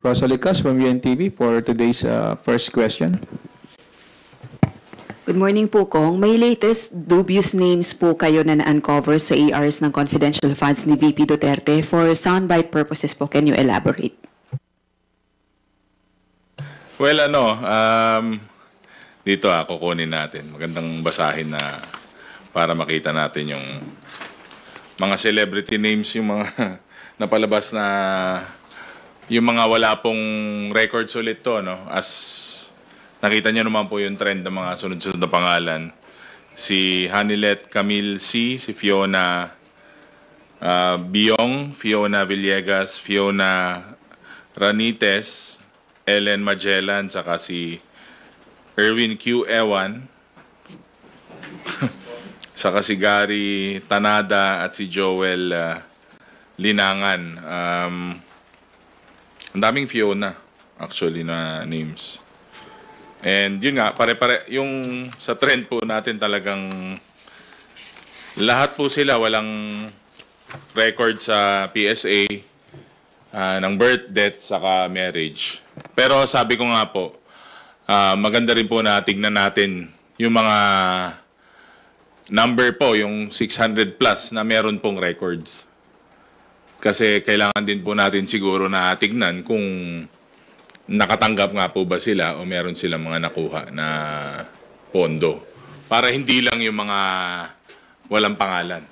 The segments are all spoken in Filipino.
Rosalicas from UNTV for today's first question. Good morning po, Kong. May latest dubious names po kayo na na-uncover sa ARs ng confidential funds ni VP Duterte. For soundbite purposes po, can you elaborate? Well, dito kukunin natin. Magandang basahin na para makita natin yung mga celebrity names, yung mga napalabas na yung mga wala pong records ulit to, no? As nakita niyo naman po yung trend ng mga sunod-sunod na pangalan. Si Hanilet Camille C, si Fiona Biong, Fiona Villegas, Fiona Ranites, Ellen Magellan, saka si Erwin Q. Ewan, saka si Gary Tanada at si Joel Linangan. Ang daming Fiona actually na names. And yun nga, pare-pare, yung sa trend po natin talagang lahat po sila walang record sa PSA ng birth, death, saka marriage. Pero sabi ko nga po, maganda rin po na tignan natin yung mga number po, yung 600 plus na meron pong records. Kasi kailangan din po natin siguro na tignan kung nakatanggap nga po ba sila o meron silang mga nakuha na pondo. Para hindi lang yung mga walang pangalan.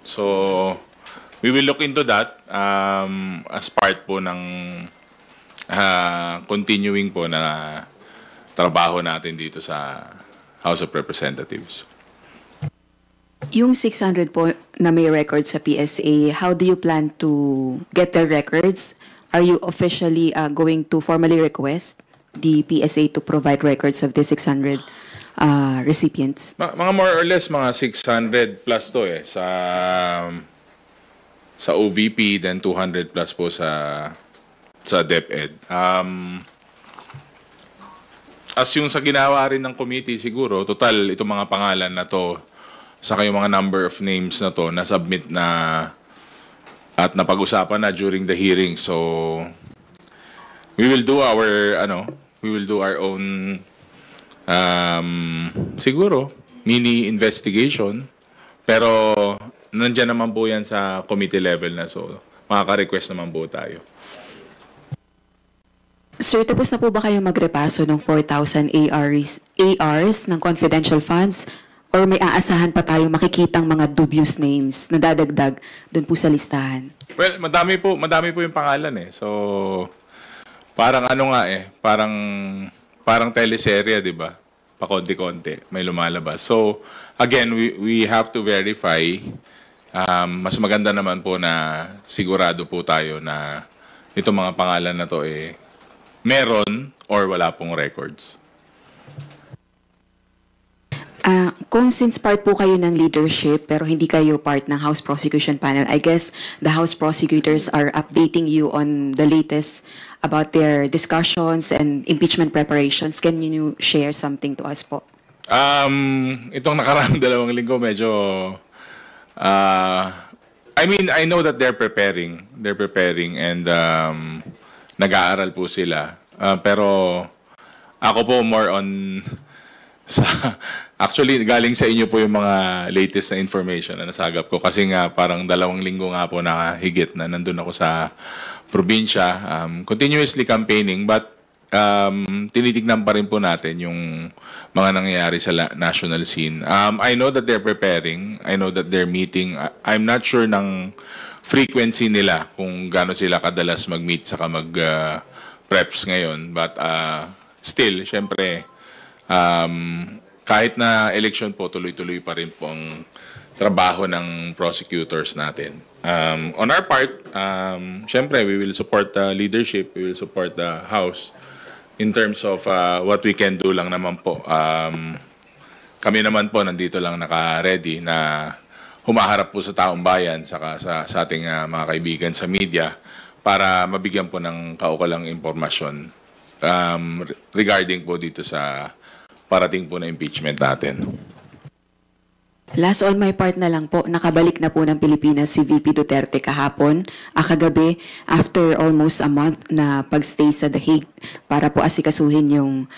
So, we will look into that as part po ng continuing po na trabaho natin dito sa House of Representatives. Yung 600 po na may records sa PSA, how do you plan to get their records? Are you officially going to formally request the PSA to provide records of the 600 recipients? Mga more or less mga 600 plus to sa OVP, then 200 plus po sa DepEd. As yung sa ginawa rin ng committee siguro, total itong mga pangalan na to, saka yung mga number of names na to, na-submit na at napag-usapan na during the hearing. So we will do our own siguro mini investigation, pero nandiyan naman po yan sa committee level na, so makaka-request naman po tayo. Sir, tapos na po ba kayo magrepaso ng 4,000 ARs ng confidential funds? Or may aasahan pa tayo makikitang mga dubious names na dadagdag doon po sa listahan? Well, madami po yung pangalan . So, parang parang teleserye, di ba? Pakonti-konti, may lumalabas. So, again, we have to verify. Mas maganda naman po na sigurado po tayo na itong mga pangalan na to meron or wala pong records. Kung since part po kayo ng leadership pero hindi kayo part ng House Prosecution Panel, I guess the House prosecutors are updating you on the latest about their discussions and impeachment preparations. Can you share something to us po? Itong nakaraang 2 linggo medyo I know that they're preparing and nag-aaral po sila. Pero ako po more on actually, galing sa inyo po yung mga latest na information na nasagap ko. Kasi nga, parang 2 linggo nga po na higit na nandun ako sa probinsya. Continuously campaigning, but tinitignan pa rin po natin yung mga nangyayari sa national scene. I know that they're preparing. I know that they're meeting. I'm not sure ng frequency nila kung gaano sila kadalas mag-meet saka mag-preps ngayon. But still, syempre, kahit na election po, tuloy-tuloy pa rin po ang trabaho ng prosecutors natin. On our part, syempre, we will support the leadership, we will support the House in terms of what we can do lang naman po. Kami naman po, nandito lang naka-ready na humaharap po sa taong bayan saka sa ating mga kaibigan sa media para mabigyan po ng kaukulang impormasyon regarding po dito sa parating po na impeachment natin. Last on my part na lang po, nakabalik na po ng Pilipinas si VP Duterte kahapon, kagabi, after almost a month na pagstay sa The Hague para po asikasuhin yung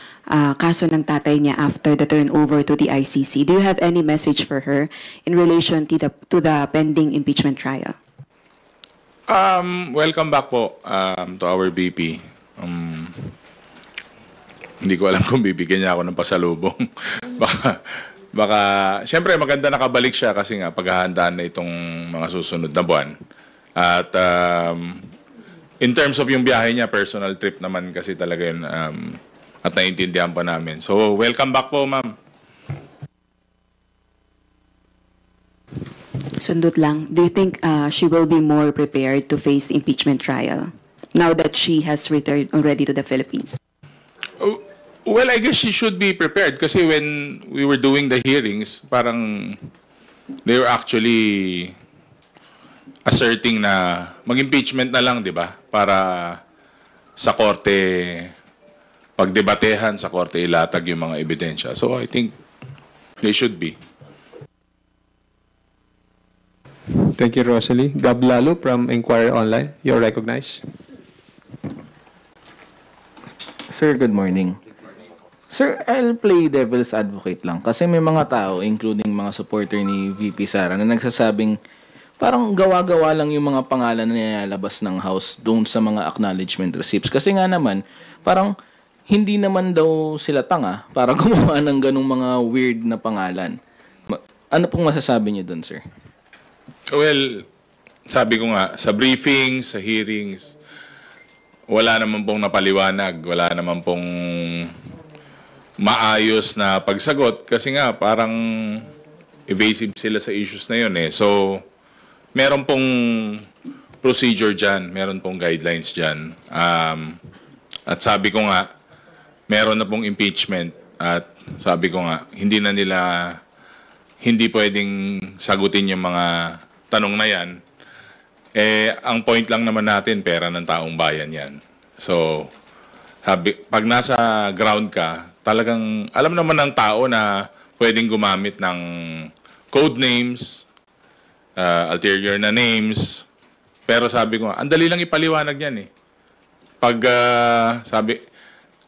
kaso ng tatay niya after the turnover to the ICC. Do you have any message for her in relation to the pending impeachment trial? Welcome back po to our VP. Hindi ko alam kung bibigyan niya ako ng pasalubong. baka, syempre maganda nakabalik siya kasi nga paghahandaan na itong mga susunod na buwan. At in terms of yung biyahe niya, personal trip naman kasi talaga yun at naiintindihan pa namin. So, welcome back po, ma'am. Sundot lang, do you think she will be more prepared to face the impeachment trial now that she has returned already to the Philippines? Well, I guess she should be prepared kasi when we were doing the hearings, parang they were actually asserting na mag-impeachment na lang, di ba? Para sa korte, pagdebatehan sa korte, ilatag yung mga ebidensya. So I think they should be. Thank you, Rosalie. Gab Lalo from Inquirer Online. You're recognized. Sir, good morning. Sir, I'll play devil's advocate lang. Kasi may mga tao, including mga supporter ni VP Sara, na nagsasabing parang gawa-gawa lang yung mga pangalan na nilalabas ng House doon sa mga acknowledgement receipts. Kasi nga naman, parang hindi naman daw sila tanga para gumawa ng ganung mga weird na pangalan. Ano pong masasabi niyo doon, sir? Well, sabi ko nga, sa briefings, sa hearings, wala naman pong napaliwanag, wala naman pong maayos na pagsagot kasi nga parang evasive sila sa issues na yun eh. So, meron pong procedure dyan, meron pong guidelines dyan. At sabi ko nga, meron na pong impeachment at sabi ko nga, hindi pwedeng sagutin yung mga tanong na yan. Eh, ang point lang naman natin, pera ng taong bayan yan. So, pag nasa ground ka, talagang alam naman ng tao na pwedeng gumamit ng code names, ulterior na names. Pero sabi ko, ang dali lang ipaliwanag yan eh. Pag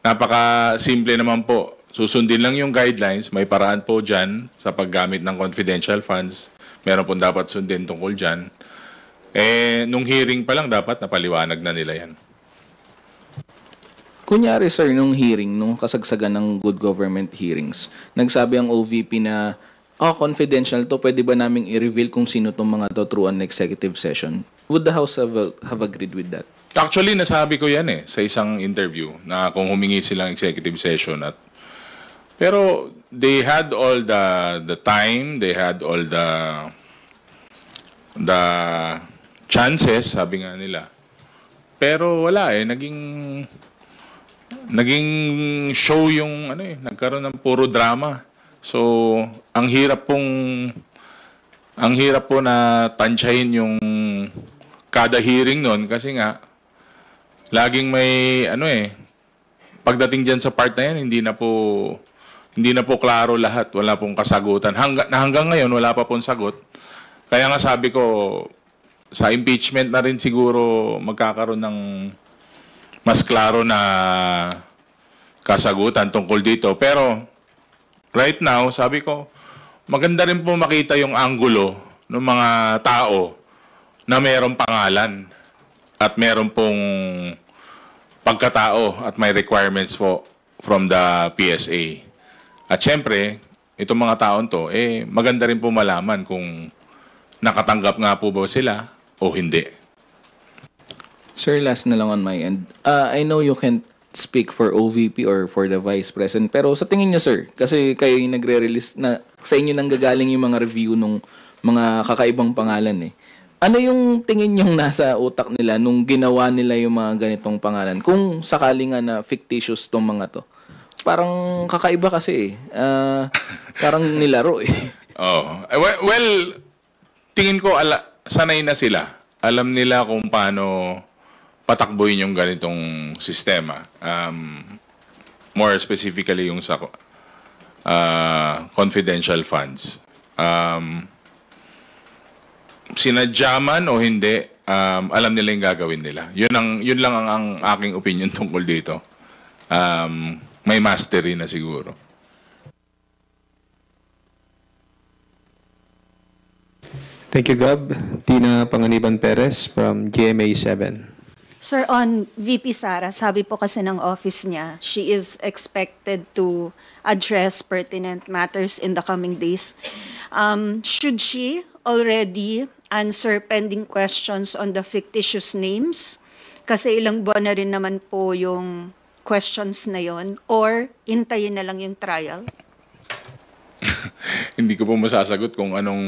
napaka-simple naman po. Susundin lang yung guidelines. May paraan po dyan sa paggamit ng confidential funds. Meron po dapat sundin tungkol dyan. Eh, nung hearing pa lang dapat napaliwanag na nila yan. Kunyari, sir, nung hearing, nung kasagsagan ng good government hearings, nagsabi ang OVP na, confidential to, pwede ba naming i-reveal kung sino tong mga to through an executive session? Would the House have agreed with that? Actually, nasabi ko yan eh, sa isang interview, na kung humingi silang executive session. Pero they had all the time, they had all the chances, sabi nga nila. Pero wala eh, naging show yung nagkaroon ng puro drama. So, ang hirap po na tansyahin yung kada hearing noon kasi nga laging may pagdating diyan sa part na yan hindi na po klaro lahat, wala pong kasagutan. Hanggang ngayon wala pa pong sagot. Kaya nga sabi ko sa impeachment na rin siguro magkakaroon ng mas klaro na kasagutan tungkol dito. Pero right now, sabi ko, maganda rin po makita yung anggulo ng mga tao na mayroong pangalan at mayroong pong pagkatao at may requirements po from the PSA. At syempre, itong mga taon to, maganda rin po malaman kung nakatanggap nga po ba sila o hindi. Sir, last na lang on my end. I know you can't speak for OVP or for the Vice President, pero sa tingin niyo, sir, kasi kayo yung nagre-release na sa inyo nang gagaling yung mga review ng mga kakaibang pangalan eh. Ano yung tingin niyong nasa utak nila nung ginawa nila yung mga ganitong pangalan? Kung sakali nga na fictitious tong mga to. Parang kakaiba kasi eh. Parang nilaro eh. Oh. Well, tingin ko sanay na sila. Alam nila kung paano patakbuhin yung ganitong sistema. More specifically yung sa confidential funds. Sinadya man o hindi, alam nila yung gagawin nila. Yun lang ang aking opinion tungkol dito. May mastery na siguro. Thank you, Gab. Tina Panganiban Perez from GMA 7. Sir, on VP Sara, sabi po kasi ng office niya, she is expected to address pertinent matters in the coming days. Should she already answer pending questions on the fictitious names? Kasi ilang buwan na rin naman po yung questions na yon, or intayin na lang yung trial? Hindi ko po masasagot kung anong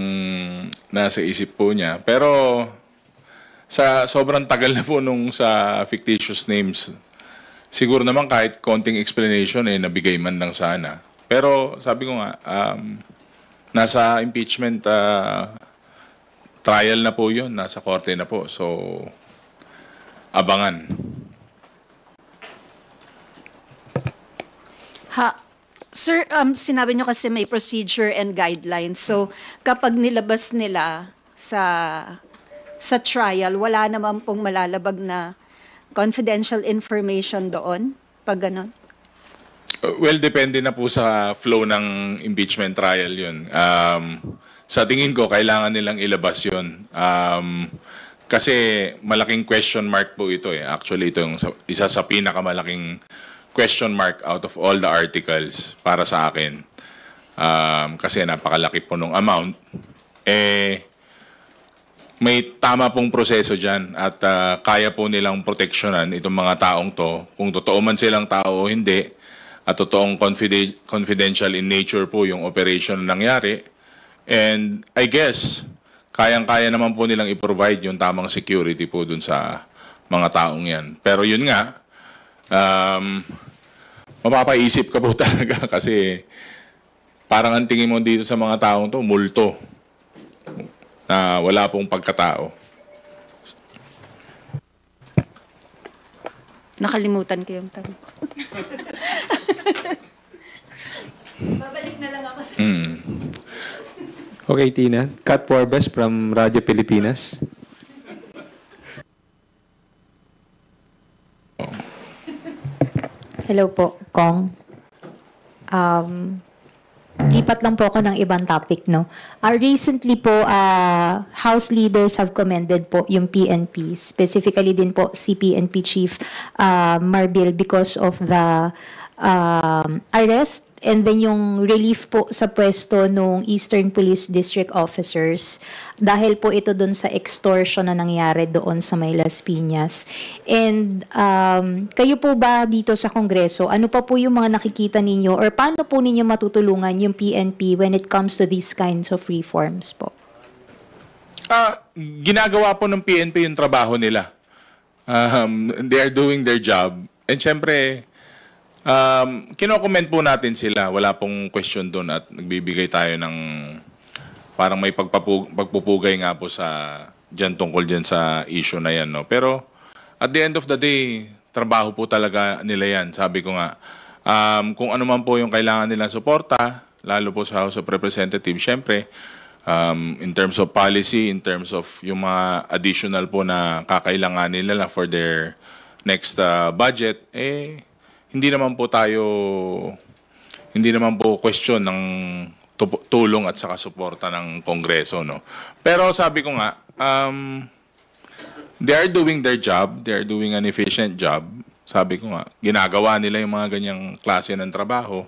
nasa isip po niya. Pero sa sobrang tagal na po nung sa fictitious names, siguro naman kahit konting explanation nabigay man lang sana. Pero sabi ko nga, nasa impeachment trial na po yun, nasa korte na po. So, abangan. Sir, sinabi niyo kasi may procedure and guidelines. So, kapag nilabas nila sa trial, wala naman pong malalabag na confidential information doon? Pag ganon? Well, depende na po sa flow ng impeachment trial yun. Sa tingin ko, kailangan nilang ilabas yun. Kasi malaking question mark po ito eh. Actually, ito yung isa sa pinakamalaking question mark out of all the articles para sa akin. Kasi napakalaki po nung amount. May tama pong proseso dyan at kaya po nilang proteksyonan itong mga taong to. Kung totoo man silang tao o hindi, at totoong confidential in nature po yung operation na nangyari. And I guess, kayang-kaya naman po nilang i-provide yung tamang security po dun sa mga taong yan. Pero yun nga, mapapaisip ka po talaga kasi parang ang tingin mo dito sa mga taong to, multo na wala pong pagkatao. Nakalimutan ko yung tanong. Babalik na lang ako sa... Okay, Tina. Kat Forbes from Radyo Pilipinas. Hello po, Kong. Lipat lang po ako ng ibang topic, no? Recently po, House leaders have commended po yung PNP, specifically din po si PNP Chief Marbil because of the arrest and then yung relief po sa pwesto nung Eastern Police District officers dahil po ito doon sa extortion na nangyari doon sa May Las Piñas. And kayo po ba dito sa Kongreso, ano pa po yung mga nakikita ninyo or paano po ninyo matutulungan yung PNP when it comes to these kinds of reforms po? Ginagawa po ng PNP yung trabaho nila. They are doing their job. And syempre, kino-comment po natin sila. Wala pong question doon at nagbibigay tayo ng parang may pagpupugay nga po sa dyan tungkol dyan sa issue na yan. No? Pero at the end of the day, trabaho po talaga nila yan. Sabi ko nga, kung ano man po yung kailangan nilang suporta, lalo po sa House of Representatives, syempre, in terms of policy, in terms of yung mga additional po na kakailanganin nila for their next budget, hindi naman po question ng tulong at saka suporta ng Kongreso, no. Pero sabi ko nga, they are doing their job, they are doing an efficient job. Sabi ko nga, ginagawa nila yung mga ganyang klase ng trabaho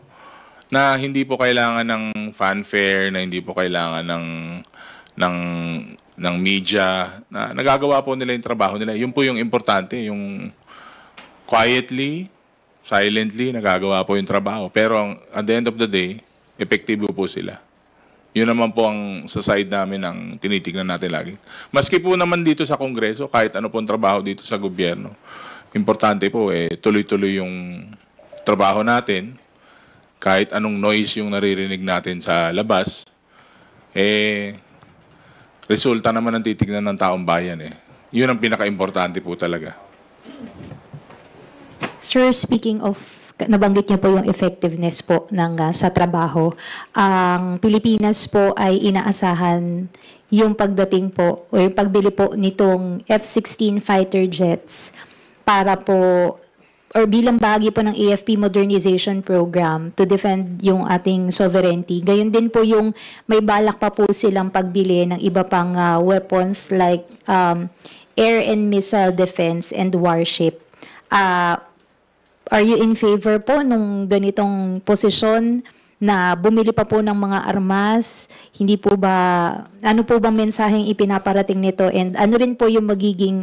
na hindi po kailangan ng fanfare, na hindi po kailangan ng media, na nagagawa po nila yung trabaho nila. Yun po yung importante, yung quietly, silently, nagagawa po yung trabaho. Pero at the end of the day, epektibo po sila. Yun naman po ang sa side namin ang tinitignan natin lagi. Maski po naman dito sa Kongreso, kahit ano pong trabaho dito sa gobyerno, importante po, tuloy-tuloy yung trabaho natin. Kahit anong noise yung naririnig natin sa labas, resulta naman ang titignan ng taong bayan. Yun ang pinaka-importante po talaga. Sir, speaking of nabanggit niyo po yung effectiveness po ng sa trabaho. Ang Pilipinas po ay inaasahan yung pagdating po o yung pagbili po nitong F-16 fighter jets para po or bilang bahagi po ng AFP modernization program to defend yung ating sovereignty. Gayon din po yung may balak pa po silang pagbili ng iba pang weapons like air and missile defense and warship. Are you in favor po nung ganitong posisyon na bumili pa po ng mga armas? Hindi po ba, ano po bang mensaheng ipinaparating nito and ano rin po yung magiging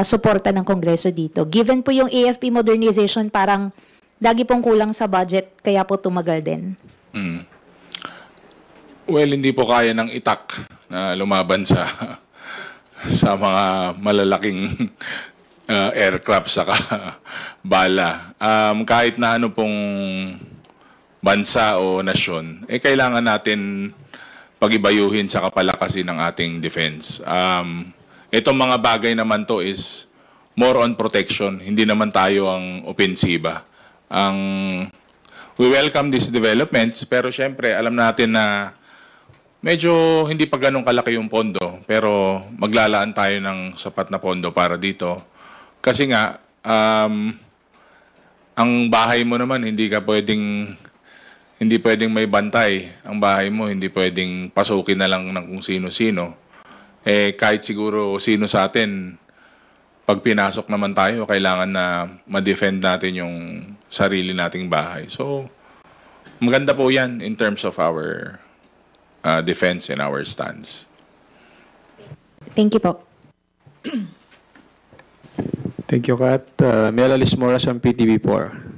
suporta ng Kongreso dito? Given po yung AFP modernization, parang lagi pong kulang sa budget, kaya po tumagal din. Well, hindi po kaya ng itak na lumaban sa mga malalaking aircraft saka bala. Kahit na ano pong bansa o nasyon, kailangan natin pagibayuhin sa kapalakasin ng ating defense. Itong mga bagay naman to is more on protection. Hindi naman tayo ang opensiba. We welcome these developments, pero syempre alam natin na medyo hindi pa ganun kalaki yung pondo, pero maglalaan tayo ng sapat na pondo para dito. Kasi nga, ang bahay mo naman, hindi pwedeng may bantay. Ang bahay mo, hindi pwedeng pasukin na lang ng kung sino-sino. Kahit siguro sino sa atin, pag pinasok naman tayo, kailangan na ma-defend natin yung sarili nating bahay. So, maganda po yan in terms of our defense and our stance. Thank you po. Thank you, Kat. Mela Lismoras from PTV4.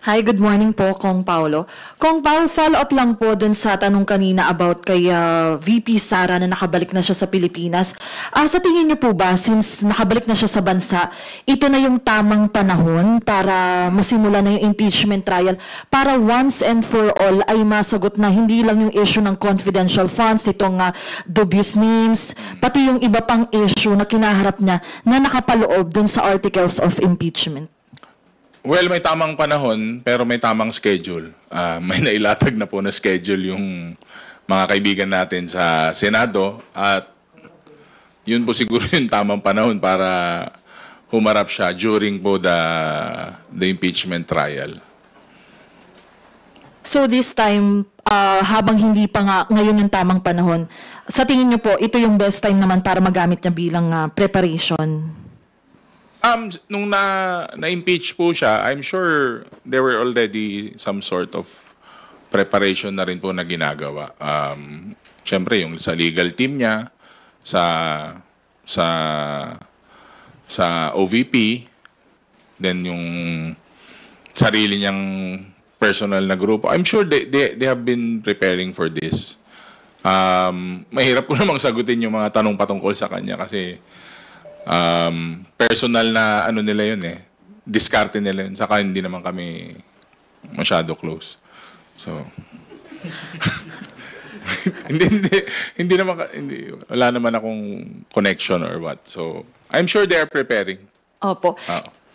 Hi, good morning po, Kong Paulo. Kong Paulo, follow-up lang po dun sa tanong kanina about kay VP Sara na nakabalik na siya sa Pilipinas. Sa tingin niyo po ba, since nakabalik na siya sa bansa, ito na yung tamang panahon para masimula na yung impeachment trial para once and for all ay masagot na hindi lang yung issue ng confidential funds, itong dubious names, pati yung iba pang issue na kinaharap niya na nakapaloob dun sa articles of impeachment? Well, may tamang panahon, pero may tamang schedule. May nailatag na po na schedule yung mga kaibigan natin sa Senado at yun po siguro yung tamang panahon para humarap siya during po the impeachment trial. So this time, habang hindi pa nga ngayon yung tamang panahon, sa tingin niyo po, ito yung best time naman para magamit niya bilang preparation? Nung na-impeach po siya, I'm sure there were already some sort of preparation na rin po na ginagawa. Siyempre, yung sa legal team niya, sa OVP, then yung sarili niyang personal na grupo. I'm sure they have been preparing for this. Mahirap po namang sagutin yung mga tanong patungkol sa kanya kasi personal na ano nila yun diskarte nila yun. Saka hindi naman kami masyado close. So, hindi naman, wala naman akong connection or what. So, I'm sure they are preparing. Opo.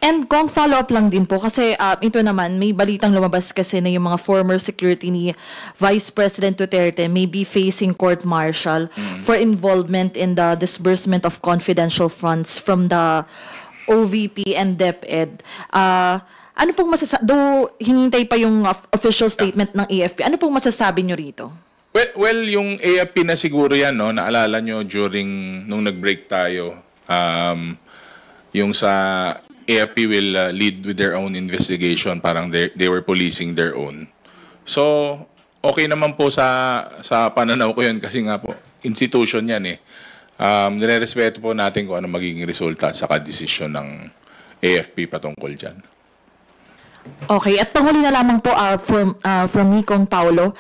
And kung follow-up lang din po, kasi ito naman, may balitang lumabas kasi na yung mga former security ni Vice President Duterte may be facing court-martial for involvement in the disbursement of confidential funds from the OVP and DepEd. Ano pong masasabi, though hinintay pa yung official statement ng AFP, ano pong masasabi nyo rito? Well, yung AFP na siguro yan, no, naalala nyo during, nung nag-break tayo, yung sa AFP will lead with their own investigation. Parang they were policing their own. So, okay naman po sa pananaw ko yun kasi nga po, institution yan nire-respeto po natin kung ano magiging resulta sa kadesisyon ng AFP patungkol dyan. Okay, at panghuli na lamang po from me, Kong Paulo.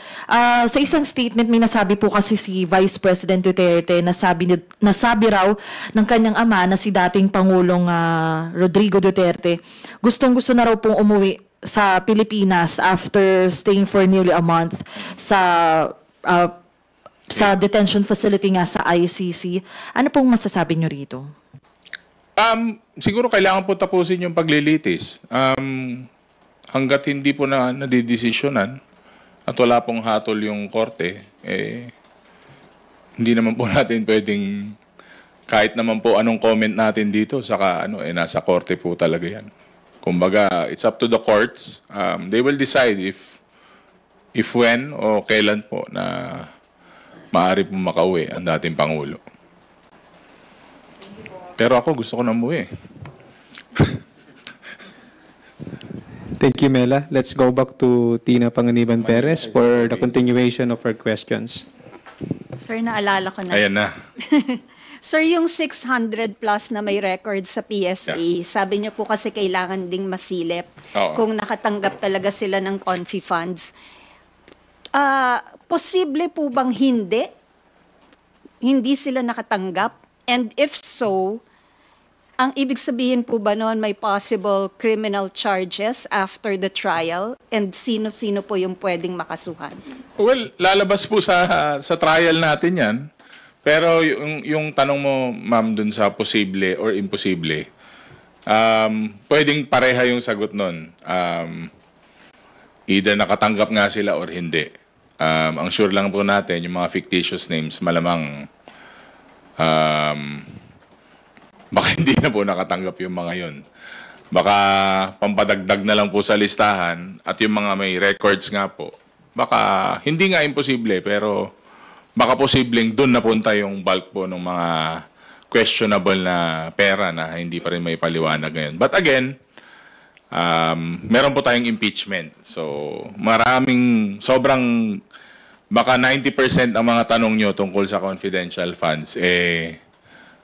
Sa isang statement, may nasabi po kasi si Vice President Duterte, nasabi raw ng kanyang ama na si dating Pangulong Rodrigo Duterte, gustong-gusto na raw pong umuwi sa Pilipinas after staying for nearly a month sa detention facility nga sa ICC. Ano pong masasabi nyo rito? Siguro kailangan po tapusin yung paglilitis. hanggat hindi po na nadidesisyonan at wala pong hatol yung korte, hindi naman po natin pwedeng kahit naman po anong comment natin dito, saka nasa korte po talaga yan. Kumbaga, it's up to the courts. They will decide if when o kailan po na maaari po makauwi ang dating Pangulo. Pero ako gusto ko na umuwi. Thank you, Mela. Let's go back to Tina Panganiban Perez for the continuation of her questions. Sir, naalala ko na. Ayan na. Sir, yung 600 plus na may record sa PSA, sabi niyo po kasi kailangan ding masilip Oo. kung nakatanggap talaga sila ng confi funds. Posible po bang hindi sila nakatanggap? And if so, ang ibig sabihin po ba noon may possible criminal charges after the trial? And sino-sino po yung pwedeng makasuhan? Well, lalabas po sa trial natin yan. Pero yung tanong mo, ma'am, dun sa posible or imposible, pwedeng pareha yung sagot nun. Either nakatanggap nga sila or hindi. Ang sure lang po natin, yung mga fictitious names, malamang baka hindi na po nakatanggap yung mga yun. Baka pampadagdag na lang po sa listahan at yung mga may records nga po, baka hindi nga imposible, pero baka posibleng doon napunta yung bulk po ng mga questionable na pera na hindi pa rin may paliwanag ngayon. But again, meron po tayong impeachment. So, sobrang, baka 90% ang mga tanong nyo tungkol sa confidential funds,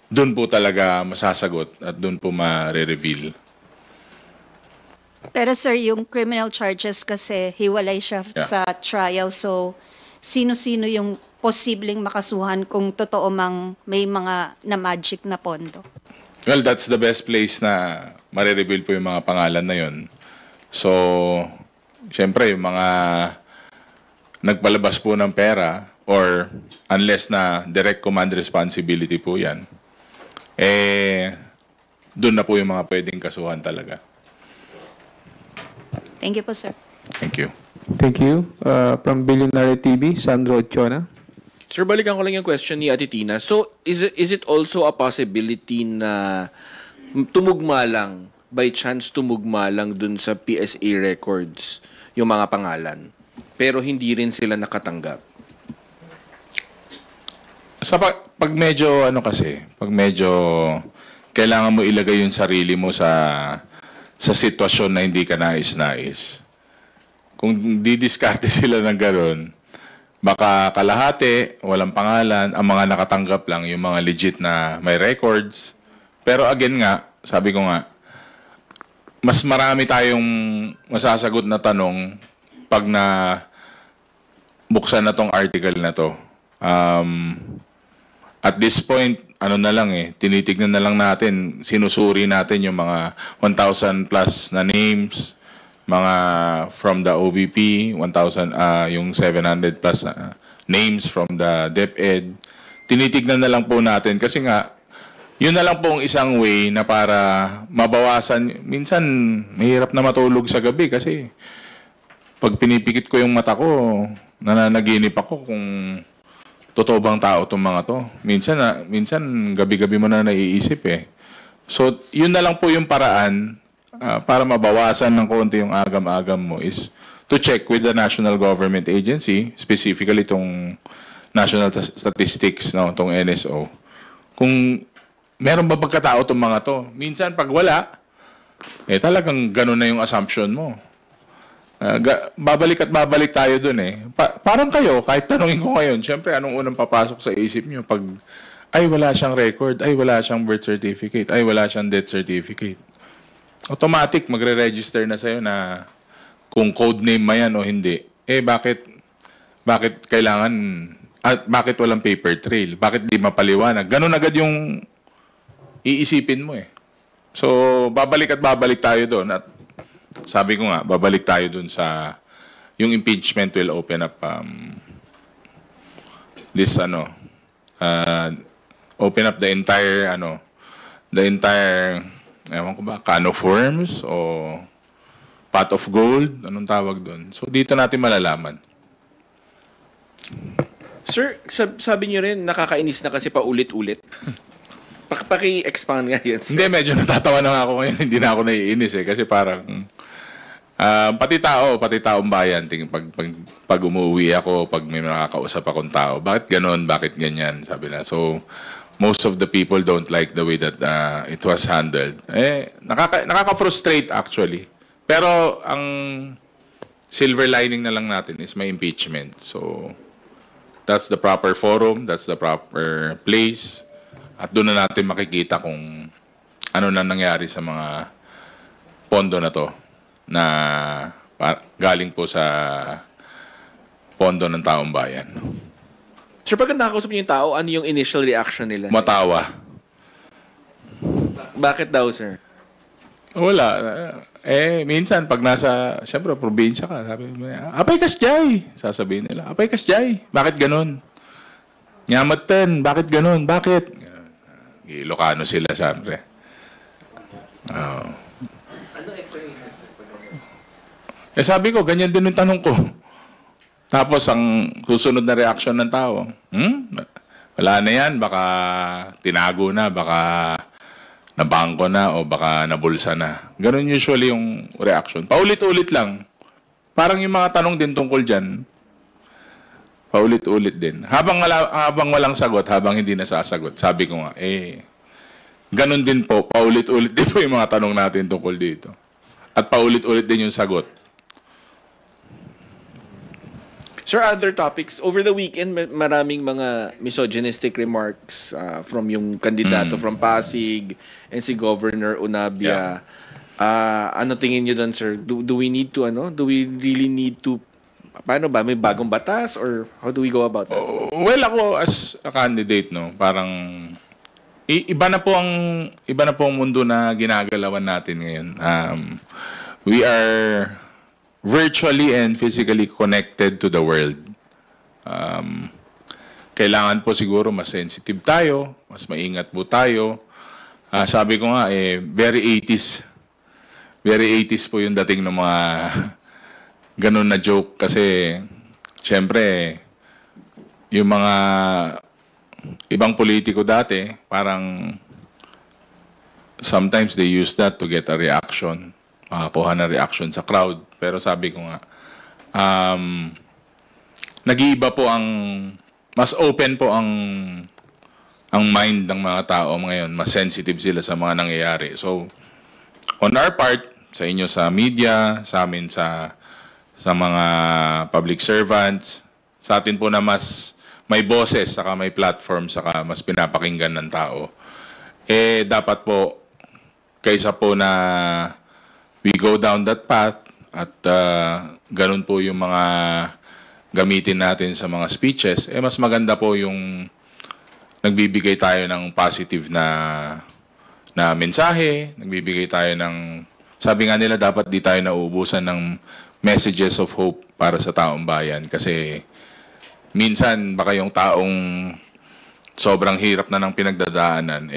doon po talaga masasagot at doon po ma-reveal. Pero sir, yung criminal charges kasi hiwalay siya sa trial. So, sino-sino yung posibleng makasuhan kung totoo mang may mga na-magic na pondo? Well, that's the best place na ma-reveal po yung mga pangalan na yun. So, syempre, yung mga nagpalabas po ng pera or unless na direct command responsibility po yan, doon na po yung mga pwedeng kasuhan talaga. Thank you po, sir. Thank you. Thank you. From Billionaire TV, Sandro Ochoa. Sir, balikan ko lang yung question ni Ate Tina. So, is it also a possibility na tumugma lang, by chance tumugma lang dun sa PSA records yung mga pangalan, pero hindi rin sila nakatanggap? Pag medyo pag medyo kailangan mo ilagay yung sarili mo sa sitwasyon na hindi ka nais-nais. Kung didiskarte sila ng gano'n, baka kalahati, walang pangalan, ang mga nakatanggap lang, yung mga legit na may records. Pero again nga, sabi ko nga, mas marami tayong masasagot na tanong pag na buksan na tong article na to. At this point, na lang tinitignan na lang natin, sinusuri natin yung mga 1,000 plus na names, mga from the OVP, 1,000, yung 700 plus names from the DepEd. Tinitignan na lang po natin kasi nga, yun na lang po ang isang way na para mabawasan. Minsan, mahirap na matulog sa gabi kasi pag pinipikit ko yung mata ko, nananaginip ako kung totoo bang tao itong mga to. Minsan gabi-gabi mo na naiisip So, yun na lang po yung paraan para mabawasan ng konti yung agam-agam mo is to check with the national government agency, specifically itong National Statistics, itong NSO, kung meron ba pagkatao itong mga to. Minsan, pag wala, talagang ganun na yung assumption mo. Babalik at babalik tayo dun parang kayo, kahit tanungin ko ngayon, syempre, anong unang papasok sa isip nyo? Pag, ay, wala siyang record, ay, wala siyang birth certificate, ay, wala siyang death certificate. Automatic, magre-register na sa'yo na kung code name ma yan o hindi. Bakit kailangan, at bakit walang paper trail? Bakit di mapaliwanag? Ganun agad yung iisipin mo So, babalik at babalik tayo doon. At sabi ko nga, babalik tayo doon sa yung impeachment will open up open up the entire ewan ko ba, can of worms o pot of gold, anong tawag doon. So dito natin malalaman. Sir, sabi niyo rin, nakakainis na kasi paulit-ulit. Paki-expound nga yan, sir. Hindi, medyo natatawa na nga ako ngayon. Hindi na ako naiinis eh. Kasi parang, pati taong bayan, pag umuwi ako, pag may nakakausap akong tao, bakit ganon, bakit ganyan, sabi na. So, most of the people don't like the way that it was handled. Nakaka-frustrate actually. Pero ang silver lining na lang natin is may impeachment. So, that's the proper forum, that's the proper place. At doon na natin makikita kung ano na nangyari sa mga pondo na to na galing po sa pondo ng taong bayan. Sir, pag nakakausap niyo yung tao, ano yung initial reaction nila? Matawa. Bakit daw, sir? Wala. Minsan, pag nasa, siyempre, probinsya ka, sabi mo, apay kasjay. Sasabihin nila, apay kasjay. Bakit ganun? Nyamatan, bakit ganun? Bakit? Ilocano sila, siyempre. Sabi ko, ganyan din yung tanong ko. Tapos, ang susunod na reaction ng tao, wala na yan, baka tinago na, baka nabangko na, o baka nabulsa na. Ganun usually yung reaction. Paulit-ulit lang. Parang yung mga tanong din tungkol dyan, paulit-ulit din. Habang walang sagot, habang hindi nasasagot, sabi ko nga, ganun din po, paulit-ulit din po yung mga tanong natin tungkol dito. At paulit-ulit din yung sagot. Sir, other topics. Over the weekend, maraming mga misogynistic remarks from yung kandidato from Pasig and si Governor Unabia. Ano tingin niyo doon, sir? Do we need to, do we really need to, paano ba? May bagong batas or how do we go about that? Well, ako as a candidate, parang iba na po ang mundo na ginagalawan natin ngayon. We are virtually and physically connected to the world. Kailangan po siguro mas sensitive tayo, mas maingat po tayo. Sabi ko nga, very 80s. Very 80s po yung dating ng mga ganun na joke. Kasi, syempre, yung mga ibang politiko dati, parang sometimes they use that to get a reaction. Makakuha na reaction sa crowd. Pero sabi ko nga, nag-iiba po mas open po ang mind ng mga tao ngayon. Mas sensitive sila sa mga nangyayari. So, on our part, sa inyo sa media, sa amin sa mga public servants, sa atin po na mas may boses, saka may platform, saka mas pinapakinggan ng tao. Dapat po, kaysa po na we go down that path at ganun po yung mga gamitin natin sa mga speeches, mas maganda po yung nagbibigay tayo ng positive na mensahe, nagbibigay tayo ng, sabi nga nila, dapat di tayo nauubusan ng messages of hope para sa taong bayan. Kasi minsan baka yung taong sobrang hirap na ng pinagdadaanan,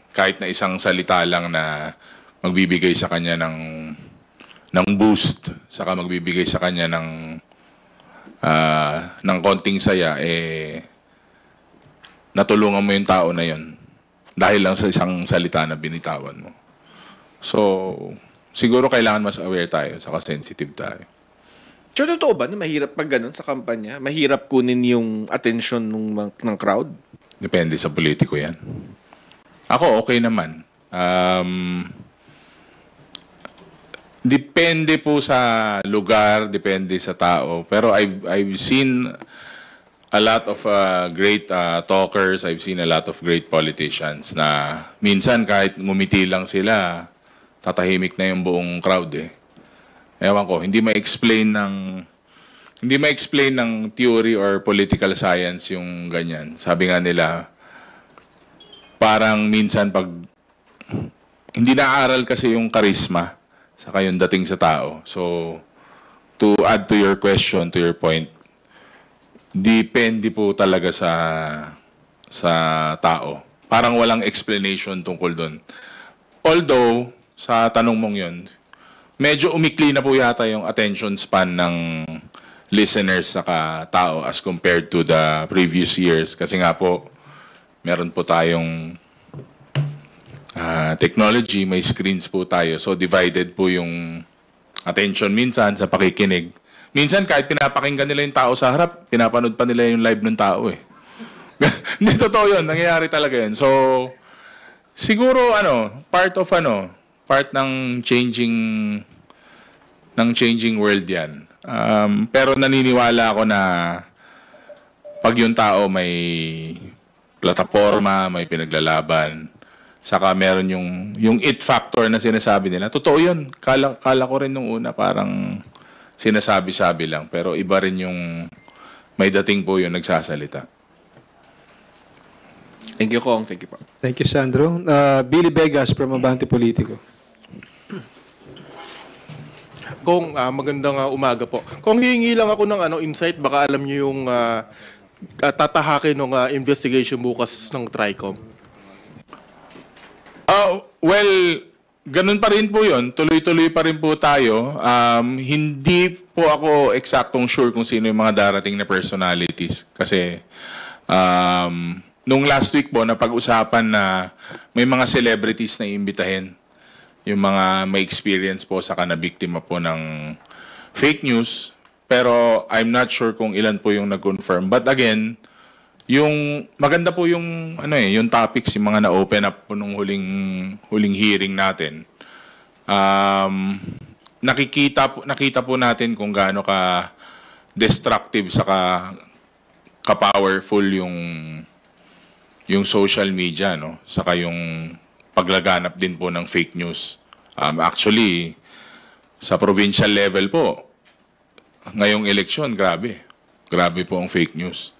kahit na isang salita lang na magbibigay sa kanya ng boost, saka magbibigay sa kanya ng konting saya, natulungan mo yung tao na yun dahil lang sa isang salita na binitawan mo. So, siguro kailangan mas aware tayo, saka sensitive tayo. So, totoo ba na mahirap pag ganun sa kampanya? Mahirap kunin yung attention ng crowd? Depende sa politiko yan. Ako, okay naman. Depende po sa lugar, depende sa tao. Pero I've seen a lot of great talkers, I've seen a lot of great politicians na minsan kahit ngumiti lang sila, tatahimik na yung buong crowd Ewan ko, hindi ma-explain ng theory or political science yung ganyan. Sabi nga nila, parang minsan pag hindi na-aaral kasi yung charisma saka yung dating sa tao. So, to add to your question, to your point, depende po talaga sa tao. Parang walang explanation tungkol doon. Although, sa tanong mong yun, medyo umikli na po yata yung attention span ng listeners saka tao as compared to the previous years. Kasi nga po, meron po tayong technology, may screens po tayo. So divided po yung attention minsan sa pakikinig. Minsan kahit pinapakinggan nila yung tao sa harap, pinapanood pa nila yung live ng tao eh. Hindi totoo yun, nangyayari talaga yun. So siguro part ng changing world yan. Pero naniniwala ako na pag yung tao may plataforma, may pinaglalaban, saka meron yung it factor na sinasabi nila. Totoo yun. Kala ko rin nung una parang sinasabi-sabi lang. Pero iba rin yung may dating po yung nagsasalita. Thank you, Kong. Thank you po. Thank you, Sandro. Billy Vegas from Abante Politico. Kung magandang umaga po. Kung hihingi lang ako ng insight, baka alam niyo yung tatahakin ng investigation bukas ng TRICOM. Well, ganun pa rin po yun. Tuloy-tuloy pa rin po tayo. Hindi po ako eksaktong sure kung sino yung mga darating na personalities. Kasi nung last week po, napag-usapan na may mga celebrities na iimbitahin. Yung mga may experience po saka na biktima po ng fake news. Pero I'm not sure kung ilan po yung nag-confirm. But again, yung maganda po yung yung topics, yung mga na-open up po nung huling hearing natin. Nakita po natin kung gaano ka destructive saka ka-powerful yung social media, no? Saka yung paglaganap din po ng fake news. Actually, sa provincial level po, ngayong eleksyon, grabe. Grabe po ang fake news.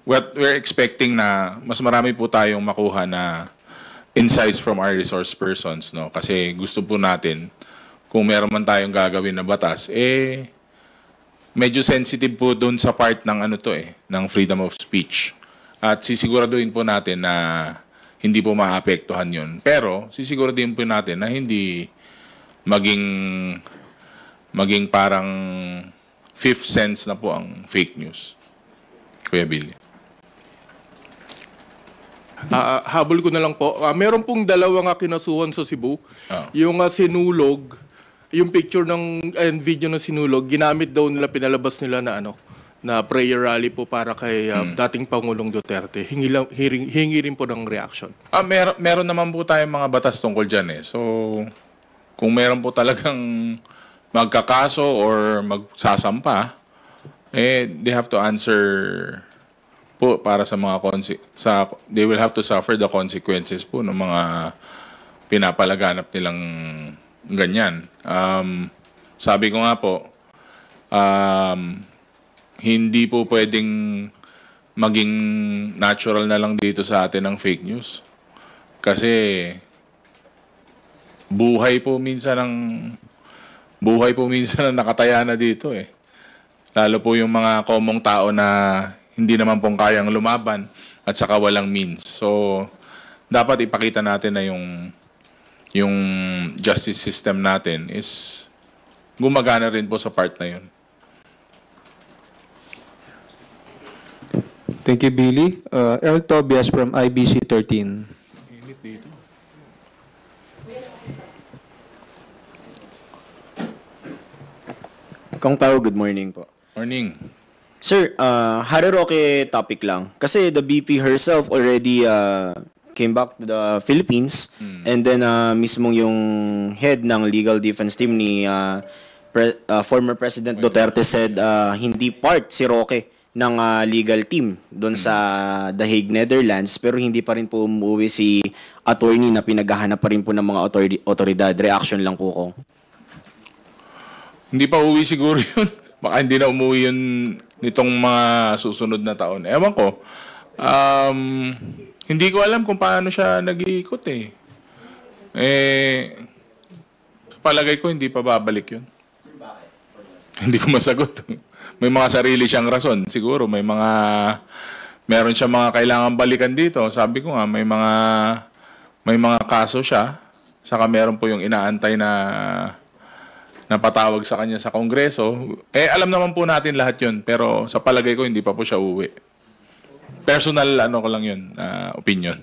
What we're expecting na mas marami po tayong makuha na insights from our resource persons, no? Kasi gusto po natin, kung meron man tayong gagawin na batas, medyo sensitive po doon sa part ng ng freedom of speech. At sisiguraduhin po natin na hindi po maapektuhan yun. Pero sisiguraduhin po natin na hindi maging parang fifth sense na po ang fake news. Kuya Billy. Habol ko na lang po. Meron pong dalawang kinasuhan sa Cebu. Yung sinulog, yung picture and video ng sinulog, ginamit daw nila, pinalabas nila na prayer rally po para kay dating Pangulong Duterte. Hingi rin po ng reaction. Meron naman po tayong mga batas tungkol dyan eh. So, kung meron po talagang magkakaso or magsasampa, they have to answer po para sa mga they will have to suffer the consequences po ng mga pinapalaganap nilang ganyan. Sabi ko nga po, hindi po pwedeng maging natural na lang dito sa atin ang fake news. Kasi buhay po minsan ang nakataya na dito eh. Lalo po yung mga komong tao na hindi naman pong kayang lumaban at saka walang means. So, dapat ipakita natin na yung justice system natin is gumagana rin po sa part na yun. Thank you, Billy. Earl Tobias from IBC 13. Kong Pao, good morning po. Morning. Sir, Harry Roque topic lang. Kasi the BP herself already came back to the Philippines and then mismong yung head ng legal defense team ni former President Duterte said hindi part si Roque ng legal team doon sa The Hague, Netherlands, pero hindi pa rin po umuwi si attorney na pinaghahanap pa rin po ng mga otoridad. Reaction lang po ko. Hindi pa uwi siguro yun. Baka hindi na umuwi yun nitong mga susunod na taon. Ewan ko. Hindi ko alam kung paano siya nag-iikot eh. Palagay ko hindi pa babalik yun. Hindi ko masagot. May mga sarili siyang rason. Siguro meron siya mga kailangan balikan dito. Sabi ko nga, may mga kaso siya saka meron po yung inaantay na patawag sa kanya sa Kongreso. Alam naman po natin lahat yun, pero sa palagay ko hindi pa po siya uuwi. Personal ko lang yun, opinion.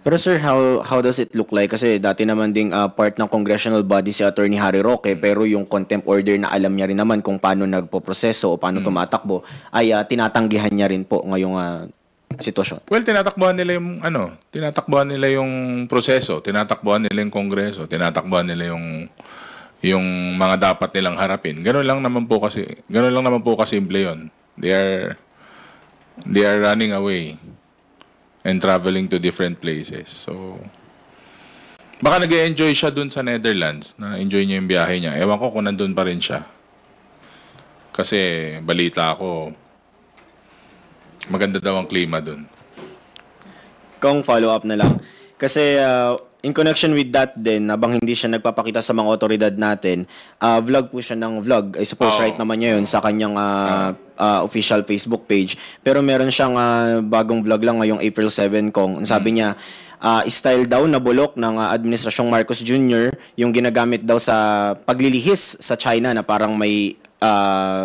Pero sir, how does it look like? Kasi dati naman ding part ng congressional body si Attorney Harry Roque, pero yung contempt order na alam niya rin naman kung paano nagpo-proseso o paano tumatakbo, ay tinatanggihan niya rin po ngayong sitwasyon. Well, tinatakbuhan nila yung proseso, tinatakbuhan nila yung Kongreso, tinatakbuhan nila yung mga dapat nilang harapin. Ganun lang naman po kasimple yun. They are running away and traveling to different places. So, baka nag-enjoy siya dun sa Netherlands. Na-enjoy niya yung biyahe niya. Ewan ko kung nandun pa rin siya. Kasi balita ko, maganda daw ang klima dun. Kung follow-up na lang. Kasi in connection with that din, habang hindi siya nagpapakita sa mga otoridad natin, vlog po siya ng vlog. I suppose right naman niya yun sa kanyang official Facebook page. Pero meron siyang bagong vlog lang ngayong April 7 kung sabi niya, style daw na bulok ng Administrasyong Marcos Jr. yung ginagamit daw sa paglilihis sa China na parang may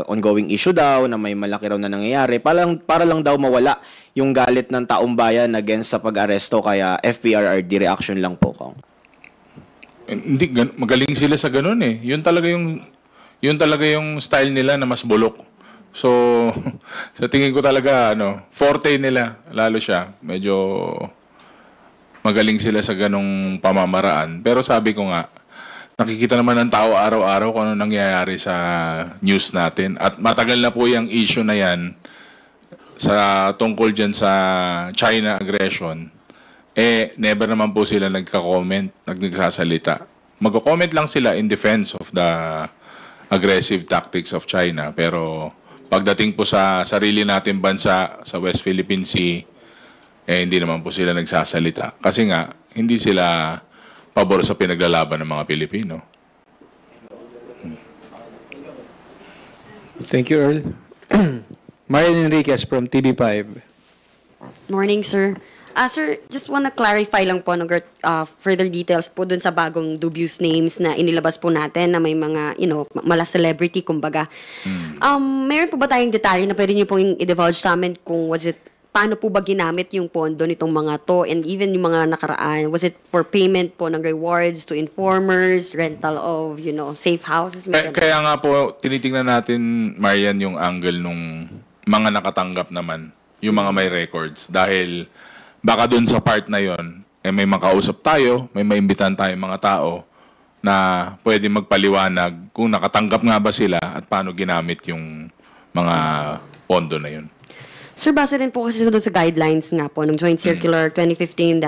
ongoing issue daw, na may malaki raw na nangyayari. Para lang daw mawala yung galit ng taong bayan against sa pag-aresto, kaya FPRRD reaction lang po kong. Hindi, magaling sila sa ganun eh. Yun talaga yung style nila na mas bulok. So, sa tingin ko talaga, forte nila, lalo siya. Medyo magaling sila sa ganung pamamaraan. Pero sabi ko nga, nakikita naman ng tao araw-araw kung ano nangyayari sa news natin. At matagal na po yung issue na yan tungkol dyan sa China aggression. Never naman po sila nagsasalita. Mag-comment lang sila in defense of the aggressive tactics of China. Pero pagdating po sa sarili natin bansa, sa West Philippine Sea, hindi naman po sila nagsasalita. Kasi nga, hindi sila pabor sa pinaglalaban ng mga Pilipino. Thank you, Earl. Marian Enriquez from TV5. Morning, sir. Sir, just wanna clarify lang po further details po dun sa bagong dubious names na inilabas po natin na may mga, mala celebrity, kumbaga. Meron po ba tayong detalye na pwede niyo pong i-divulge sa amin kung paano po ba ginamit yung pondo nitong mga to, and even yung mga nakaraan? Was it for payment po ng rewards to informers, rental of, safe houses? Kaya nga po, tinitingnan natin, Marian, yung angle nung mga nakatanggap naman, yung mga may records. Dahil baka dun sa part na yon, may makausap tayo, may maimbitahan tayong mga tao na pwede magpaliwanag kung nakatanggap nga ba sila at paano ginamit yung mga pondo na yun. Sir, base rin po kasi doon sa guidelines nga po ng Joint Circular 2015-01,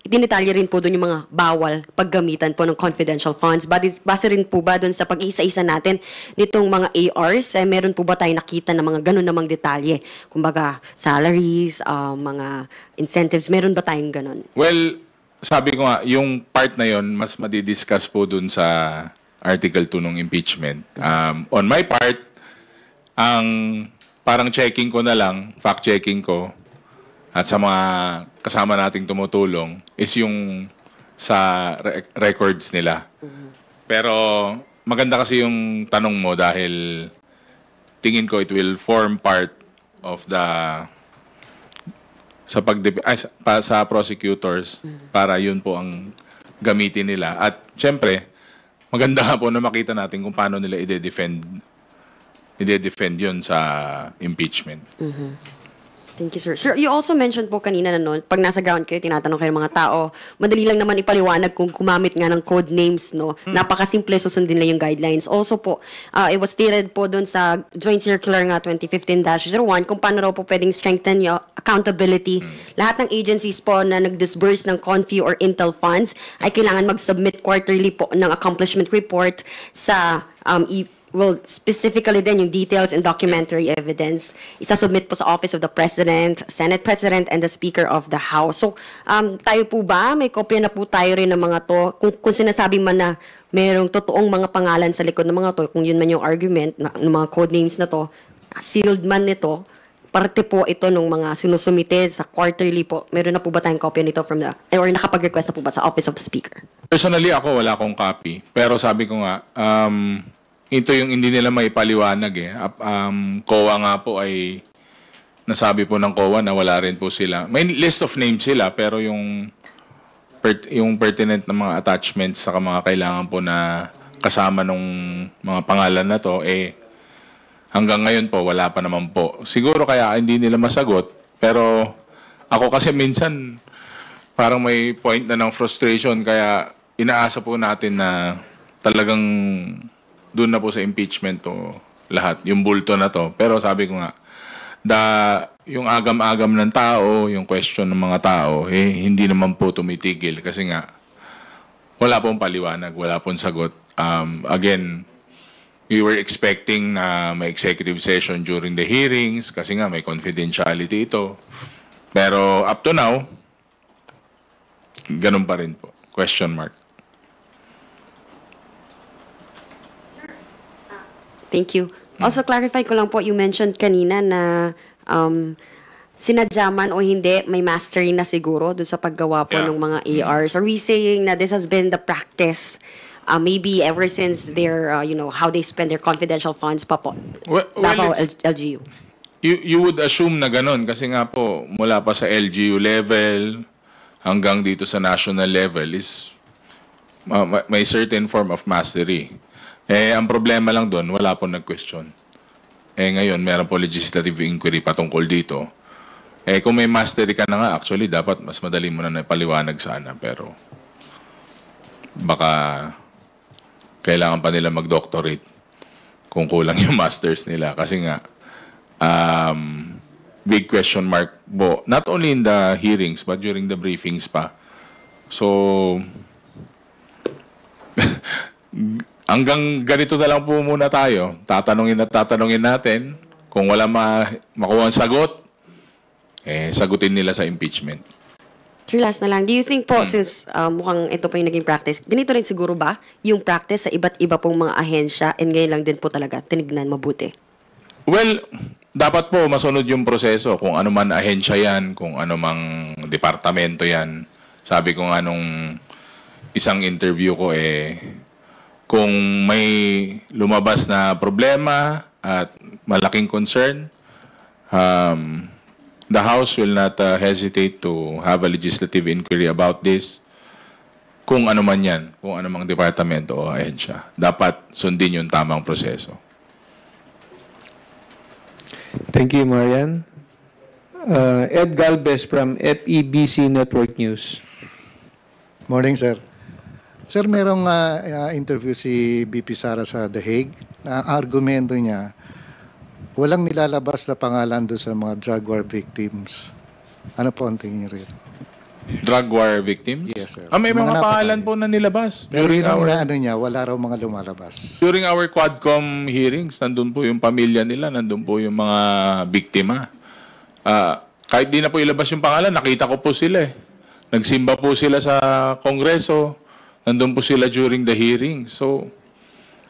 itindetalye rin po doon yung mga bawal paggamitan po ng confidential funds. Base rin po ba doon sa pag-iisa-isa natin nitong mga ARs, meron po ba tayo nakita na mga ganun namang detalye? Kumbaga, salaries, mga incentives, meron ba tayong ganun? Well, sabi ko nga, yung part na yon mas madidiscuss po doon sa Article 2 ng impeachment. On my part, parang checking ko na lang, fact-checking ko, at sa mga kasama nating tumutulong, is yung sa records nila. Pero maganda kasi yung tanong mo dahil tingin ko it will form part of sa prosecutors para yun po ang gamitin nila. At syempre, maganda nga po na makita natin kung paano nila i-defend yun sa impeachment. Thank you, sir. Sir, you also mentioned po kanina na noon, pag nasa ground kayo, tinatanong kayo ng mga tao, madali lang naman ipaliwanag kung gumamit nga ng code names, no? Napakasimple, susundin lang yung guidelines. Also po, it was stated po doon sa Joint Circular nga 2015-01 kung paano raw po pwedeng strengthen yung accountability. Lahat ng agencies po na nag-disburse ng CONFI or Intel funds ay kailangan mag-submit quarterly po ng accomplishment report sa specifically din yung details and documentary evidence. Isasubmit po sa Office of the President, Senate President, and the Speaker of the House. So, tayo po ba? May kopya na po tayo rin ng mga to. Kung sinasabi man na mayroong totoong mga pangalan sa likod ng mga to, kung yun man yung argument ng mga code names na to, sealed man nito, parte po ito ng mga sinusumite sa quarterly po. Meron na po ba tayong copy nito from the, or nakapag-request na po ba sa Office of the Speaker? Personally, ako wala akong copy. Pero sabi ko nga, ito yung hindi nila may paliwanag eh. COA nga po ay, nasabi po ng COA na wala rin po sila. May list of names sila, pero yung pertinent na mga attachments sa mga kailangan po na kasama nung mga pangalan na to, hanggang ngayon po, wala pa naman po. Siguro kaya hindi nila masagot, pero ako kasi minsan parang may point na ng frustration, kaya inaasa po natin na talagang doon na po sa impeachment to lahat, yung bulto na to. Pero sabi ko nga, yung agam-agam ng tao, yung question ng mga tao, hindi naman po tumitigil kasi nga, wala pong paliwanag, wala pong sagot. Again, we were expecting na may executive session during the hearings kasi nga may confidentiality ito. Pero up to now, ganun pa rin po. Question mark. Thank you. Also, clarify ko lang po, you mentioned kanina na sinadyaman o hindi, may mastery na siguro doon sa paggawa po ng mga ARs. Are we saying na this has been the practice maybe ever since their, how they spend their confidential funds pa po? Davao LGU. You would assume na ganun kasi nga po, mula pa sa LGU level hanggang dito sa national level is may certain form of mastery. Ang problema lang doon, wala po nag-question. Ngayon, meron po legislative inquiry patungkol dito. Kung may mastery ka na nga, actually, dapat mas madali mo na napaliwanag sana. Pero, baka kailangan pa nila mag-doctorate kung kulang yung masters nila. Kasi nga, big question mark po. Not only in the hearings, but during the briefings pa. So, hanggang ganito na lang po muna tayo. Tatanungin natin. Kung wala makuha ang sagot, sagutin nila sa impeachment. Sir, last na lang. Do you think po, since mukhang ito po yung naging practice, ganito rin siguro ba yung practice sa iba't iba pong mga ahensya and ngayon lang din po talaga tinignan mabuti? Well, dapat po masunod yung proseso. Kung ano man ahensya yan, kung ano mang departamento yan. Sabi ko nga nung isang interview ko, kung may lumabas na problema at malaking concern, the House will not hesitate to have a legislative inquiry about this. Kung ano man yan, kung ano mang departamento o ahensya, dapat sundin yung tamang proseso. Thank you, Marian. Ed Galvez from FEBC Network News. Morning, sir. Sir, merong interview si BP Sara sa The Hague. Ang argumento niya, walang nilalabas na pangalan doon sa mga drug war victims. Ano po ang tingin niyo rito? Drug war victims? Yes, sir. May mga pangalan po na nilabas. Pero yun ang inaano niya, wala raw mga lumalabas. During our Quadcom hearings, nandun po yung pamilya nila, nandun po yung mga biktima. Kahit di na po ilabas yung pangalan, nakita ko po sila Nagsimba po sila sa Kongreso, nandun po sila during the hearing. So,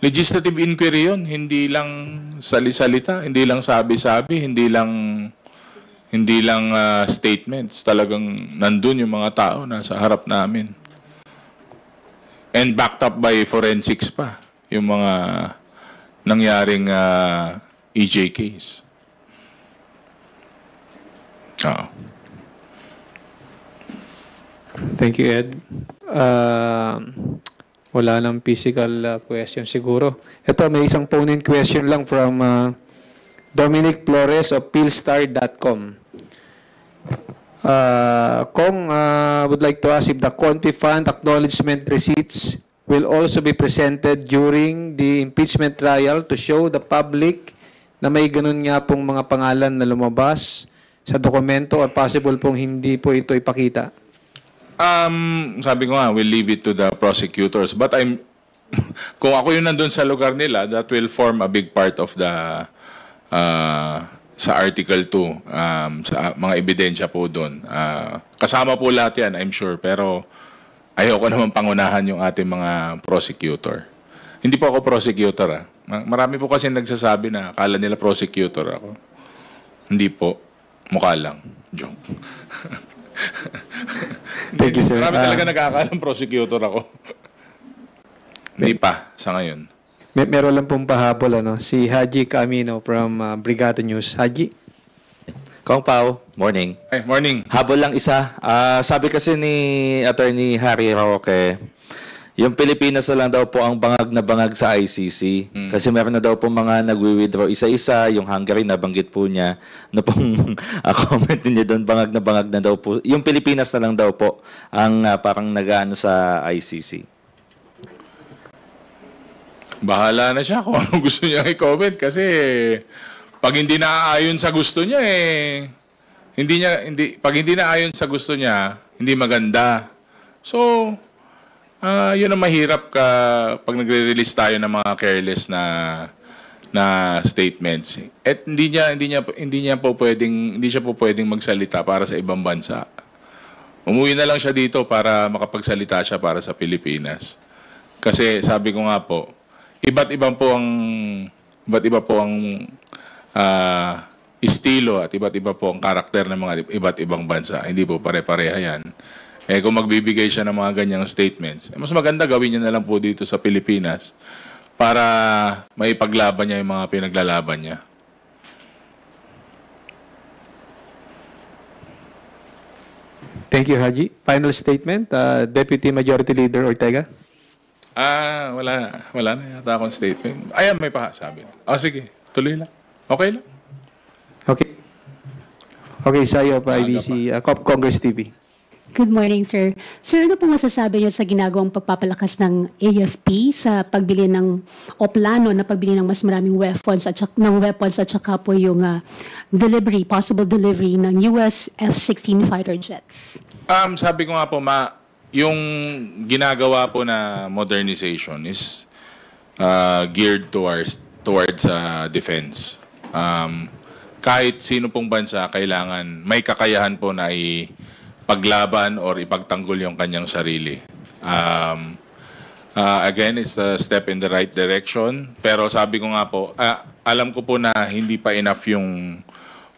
legislative inquiry yun, hindi lang sali-salita, hindi lang sabi-sabi, hindi lang statements. Talagang nandun yung mga tao nasa harap namin. And backed up by forensics pa, yung mga nangyaring EJ case. Thank you, Ed. Wala nang physical question siguro. Ito, may isang phone-in question lang from Dominic Flores of Philstar.com. Kong would like to ask if the Conti Fund acknowledgement receipts will also be presented during the impeachment trial to show the public na may ganun nga pong mga pangalan na lumabas sa dokumento or possible pong hindi po ito ipakita. Sabi ko nga, we'll leave it to the prosecutors. But kung ako yun nandun sa lugar nila, that will form a big part of the, sa Article 2, sa mga ebidensya po doon. Kasama po lahat yan, I'm sure. Pero ayoko naman pangunahan yung ating mga prosecutor. Hindi po ako prosecutor. Marami po kasi nagsasabi na akala nila prosecutor ako. Hindi po. Mukha lang. Joke. Thank you, sir. Marami talaga nagkakalang prosecutor ako. Hindi pa, sa ngayon. Meron lang pong pahabol, si Haji Camino from Brigada News. Haji? Kong Pao, morning. Ay, morning. Habol lang isa. Sabi kasi ni Attorney Harry Roque, yung Pilipinas na lang daw po ang bangag sa ICC. Kasi meron na daw po mga nagwi-withdraw isa-isa. Yung Hungary, nabanggit po niya. Ano pong comment niya doon, bangag na daw po. Yung Pilipinas na lang daw po ang parang nag-ano sa ICC. Bahala na siya kung ano gusto niya i-comment kasi pag hindi naaayon sa gusto niya pag hindi naaayon sa gusto niya, hindi maganda. So, yun ang mahirap pag nagre-release tayo ng mga careless na statements. At hindi siya po pwedeng magsalita para sa ibang bansa. Umuwi na lang siya dito para makapagsalita siya para sa Pilipinas. Kasi sabi ko nga po, iba't iba po ang estilo at iba't iba po ang karakter ng mga iba't ibang bansa. Hindi po pare-pareha yan. Kung magbibigay siya ng mga ganyang statements, mas maganda gawin niya na lang po dito sa Pilipinas para maipaglaban niya yung mga pinaglalaban niya. Thank you, Haji. Final statement, Deputy Majority Leader Ortega. Wala na yata akong statement. Ayan, may pasabi. Sige, tuloy lang. Okay lang. Okay. Okay, Sayo pa, IBC, Congress TV. Good morning, sir. Sir, ano po masasabi niyo sa ginagawang pagpapalakas ng AFP sa pagbili ng o plano na pagbili ng mas maraming weapons at saka po yung possible delivery ng US F-16 fighter jets? Sabi ko nga po, yung ginagawa po na modernization is geared towards defense. Kahit sino pong bansa, kailangan may kakayahan po na ipaglaban or ipagtanggol yung kanyang sarili. Again, it's a step in the right direction. Pero sabi ko nga po, alam ko po na hindi pa enough yung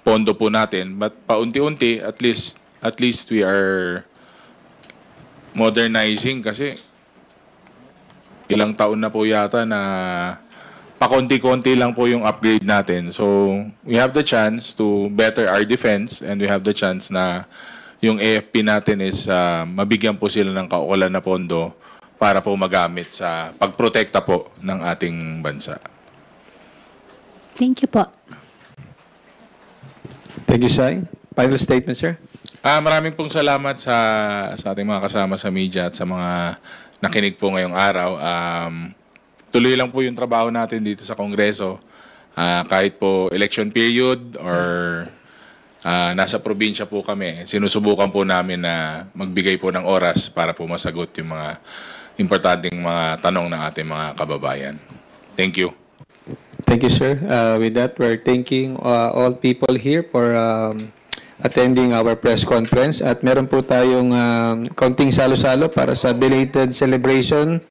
pondo po natin. But paunti-unti, at least we are modernizing kasi ilang taon na po yata na pakonti-konti lang po yung upgrade natin. So, we have the chance to better our defense and we have the chance na yung AFP natin is mabigyan po sila ng kaukulan na pondo para po magamit sa pagprotekta po ng ating bansa. Thank you po. Thank you, Sai. Final statement, sir. Maraming pong salamat sa ating mga kasama sa media at sa mga nakinig po ngayong araw. Tuloy lang po yung trabaho natin dito sa Kongreso. Kahit po election period or nasa probinsya po kami, sinusubukan po namin na magbigay po ng oras para po masagot yung mga importanteng mga tanong ng ating mga kababayan. Thank you. Thank you, sir. With that, we're thanking all people here for attending our press conference. At meron po tayong kaunting salo-salo para sa belated celebration